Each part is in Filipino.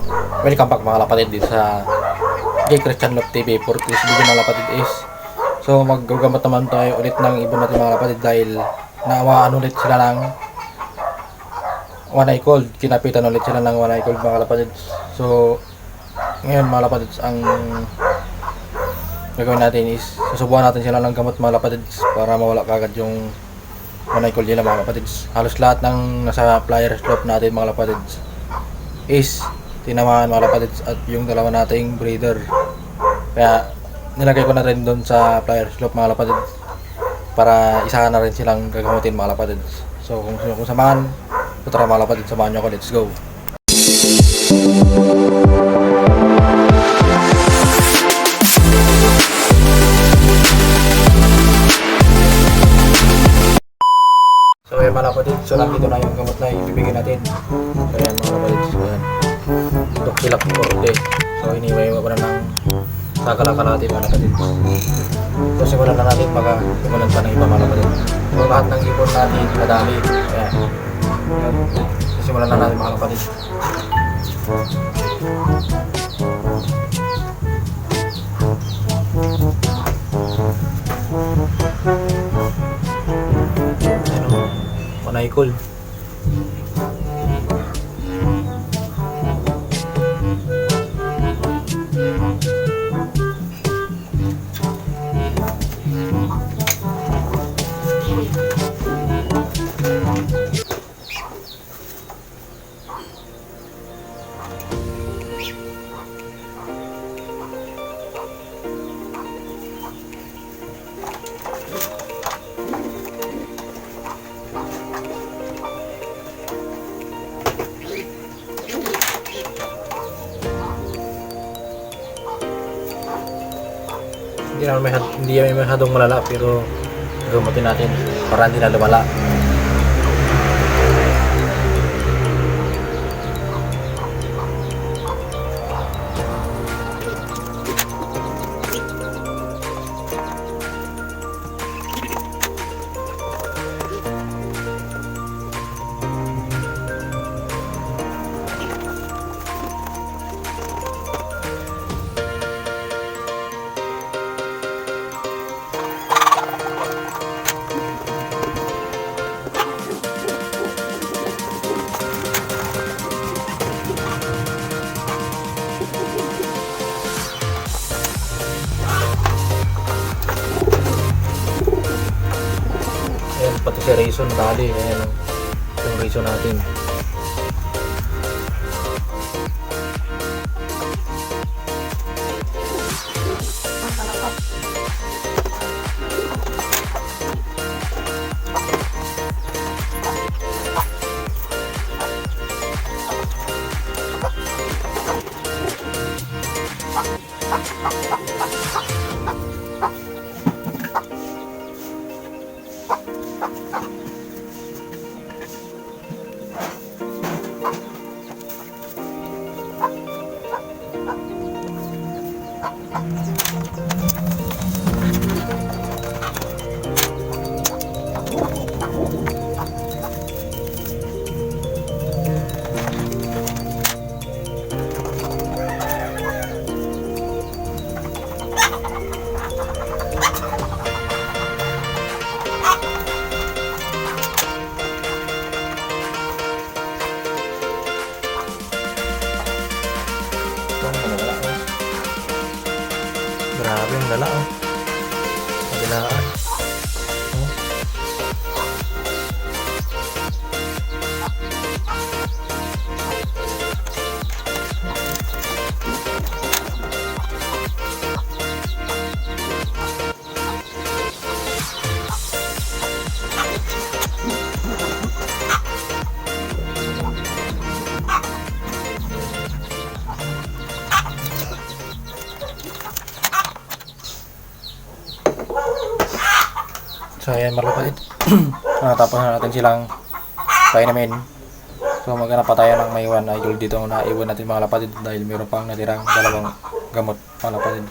Welcome back mga kapatid dito sa J. Christian Love TV. For this video mga kapatid is maggagamot naman tayo ulit ng ibon natin mga kapatid dahil naawaan ulit sila ng one eye cold. Kinapitan ulit sila ng one eye cold mga kapatid. So ngayon mga kapatid, ang gagawin natin is susubukan natin sila ng gamot mga kapatid para mawala kagad yung one eye cold nila mga kapatid. Halos lahat ng nasa flyer slope natin mga kapatid is tinamaan mga kapatid, at yung dalawa nating breeder, kaya nilagay ko na rin doon sa flyer slope mga kapatid para isahan na rin silang gagamutin mga kapatid. So kung gusto nyo kung samahan, tara mga kapatid, samahan nyo ako, let's go. So ayan mga kapatid, so nandito na yung gamot na ibibigay natin. So ayan mga kapatid, so ayan Dokilak Forte. So iniwa-iwa ko na ng sagala-kalati mga kapatid. So simulan na natin, baka simulan pa ng iba mga kapatid. So lahat ng ibon natin madami. Ayan, so simulan na natin mga kapatid. Panaykol. Hindi naman masyadong malala, pero gumutin natin para hindi na lumala. Pati si Rayson nadali. Ayan yung Rayson natin. Grabe yung lala, oh. Kabilaan. Oh. So ayan mga kapatid, natapos na natin silang painamin. So maghanap pa tayo ng may one eye cold dito na iwan natin mga kapatid dahil mayroon pang natirang dalawang gamot mga kapatid.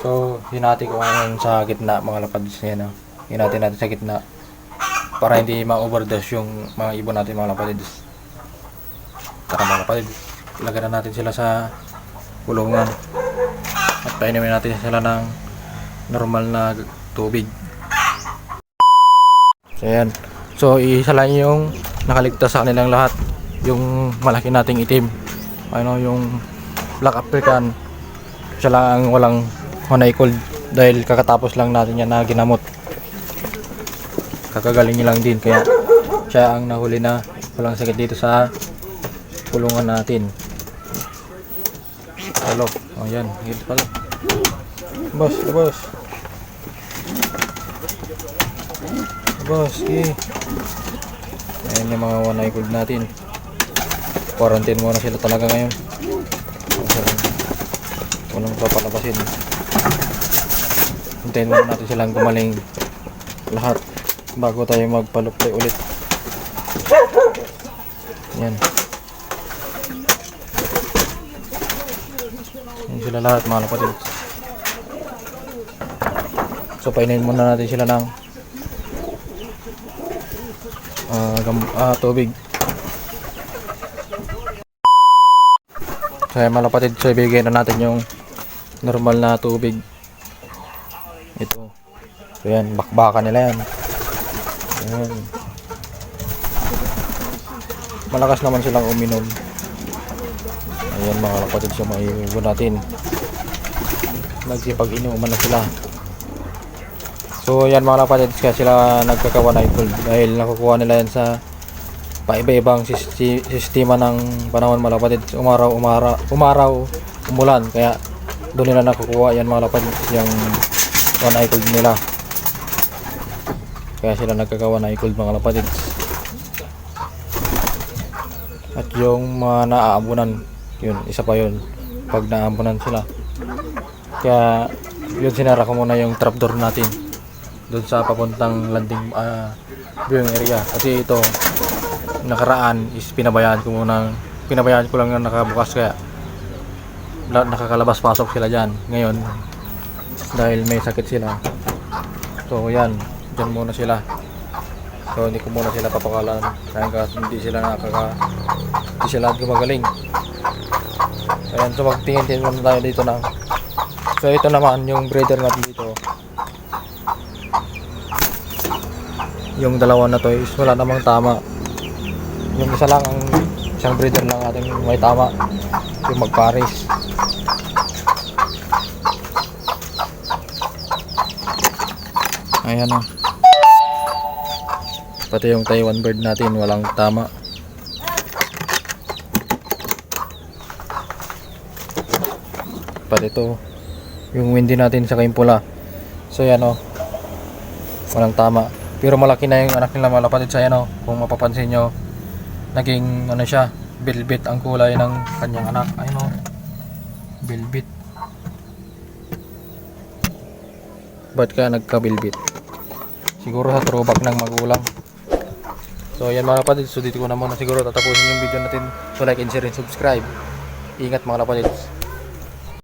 So hinati ko ngayon sa gitna mga kapatid. Yan, hinati natin sa gitna para hindi ma-overdose yung mga ibon natin mga kapatid. Tara mga kapatid. ilagay na natin sila sa kulungan at painumin natin sila ng normal na tubig. So ayan, so isa lang yung nakaligtas sa kanilang lahat, yung malaki nating itim, ano, yung Black African. Siya lang ang walang honey cold dahil kakatapos lang natin yan na ginamot, kakagaling niya lang din, kaya siya ang nahuli na walang sakit dito sa kulungan natin. Hello, oh yan, higit pala. Boss, boss. Boss, eh. Ayan yung mga one eye cold natin. Quarantine muna sila talaga ngayon. Walang papalabasin. Hintayin muna natin silang gumaling lahat bago tayo magpalupay ulit. Yan. Yan sila lahat mga kapatid. So painin muna natin sila ng tubig. So mga kapatid, so ibigay na natin yung normal na tubig. Ito. So yan, bakbakan nila yan. Ayan. Malakas naman silang uminom. Ayan mga kapatid, so maiiwan natin. Nagsipag-inuman na sila. So yan mga kapatid, kaya sila nagkakawa na cold dahil nakukuha nila yan sa paiba-ibang sistema ng panahon mga kapatid. Umaraw, umulan, kaya doon nila nakukuha yan mga kapatid, yung one eye cold nila. Kaya sila nagkakawa na cold mga kapatid. At yung mga naaabunan, yun, isa pa yun, pag naaabunan sila. Kaya yun, sinara ko muna yung trapdoor natin doon sa papuntang landing viewing area, kasi ito nakaraan is pinabayaan ko lang na nakabukas, kaya nakakalabas pasok sila dyan. Ngayon dahil may sakit sila, so yan, dyan muna sila. So hindi ko muna sila papakalan kasi hindi sila gumagaling. Ayan, so magtingin muna tayo dito na. So ito naman yung breeder natin dito. Yung dalawa na to is wala namang tama. Yung isa lang, ang isang breeder lang ating may tama, yung magpares. Ayan o. Pati yung Taiwan bird natin walang tama. Pati ito yung windy natin sa pula. So yan o, walang tama. Pero malaki na yung anak nila mga kapatid. Sa yan o, kung mapapansin nyo, naging ano siya, velvet ang kulay ng kanyang anak. Ayun o, velvet. Ba't kaya nagka-velvet? Siguro sa throwback ng magulang. So yan mga kapatid, so dito ko na muna siguro tatapusin yung video natin. So like and share and subscribe. Ingat mga kapatid.